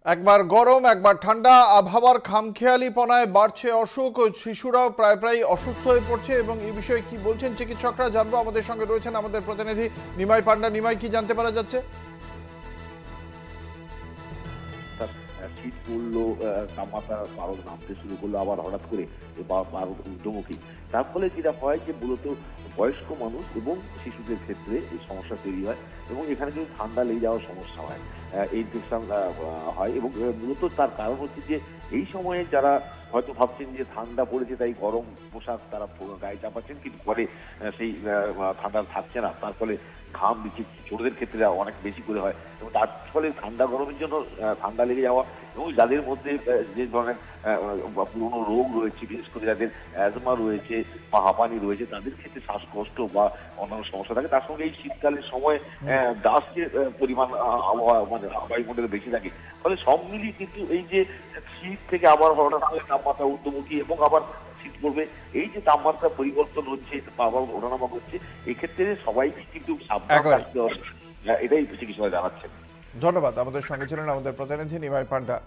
একবার গরম একবার ঠান্ডা আবহাওয়ার খামখেয়ালিপনায় বাড়ছে অসুখ ও শিশুরাও প্রায় অসুস্থ হয়ে পড়ছে এবং এই বিষয়ে কি বলছেন চিকিৎসকরা জানবো। আমাদের সঙ্গে রয়েছেন আমাদের প্রতিনিধি নিমাই পান্ডা। নিমাই, কি জানতে পারা যাচ্ছে? শীত পড়লো, তাপমাত্রা পারদ নামতে শুরু করলো আবার হঠাৎ করে পারদ ঊর্ধ্বমুখী। তার ফলে যেটা হয় যে মূলত বয়স্ক মানুষ এবং শিশুদের ক্ষেত্রে এই সমস্যা তৈরি হয় এবং এখানে কিন্তু ঠান্ডা লেগে যাওয়ার সমস্যা হয়, ইনফেকশন হয়। এবং মূলত তার কারণ হচ্ছে যে এই সময়ে যারা হয়তো ভাবছেন যে ঠান্ডা পড়েছে তাই গরম পোশাক তারা গায়ে চাপাচ্ছেন, কিন্তু পরে সেই ঠান্ডা থাকছে না, তার ফলে ঘাম দিচ্ছে। ছোটদের ক্ষেত্রে অনেক বেশি করে হয় এবং তার ফলে ঠান্ডা গরমের জন্য ঠান্ডা লেগে যাওয়া এবং যাদের মধ্যে যে ধরনের পুরোনো রোগ রয়েছে, বিশেষ করে যাদের অ্যাজমা রয়েছে বা হাঁপানি রয়েছে, তাদের ক্ষেত্রে শ্বাসকষ্ট বা অন্যান্য সমস্যা থাকে। তার সঙ্গে এই শীতকালের সময় ডাস্টের পরিমাণ আবহাওয়া মানে বায়ুমণ্ডলে বেশি থাকে। ফলে সব মিলিয়ে কিন্তু এই যে শীত থেকে আবার হঠাৎ করে তাপমাত্রা ঊর্ধ্বমুখী এবং আবার শীত পড়বে, এই যে তাপমাত্রা পরিবর্তন হচ্ছে, আবার ওঠানামা হচ্ছে, এক্ষেত্রে সবাইকে কিন্তু সাবধান থাকতে হবে। এটাই চিকিৎসকরা জানাচ্ছেন। ধন্যবাদ। আমাদের সঙ্গে ছিলেন আমাদের প্রতিনিধি নিমাই পান্ডা।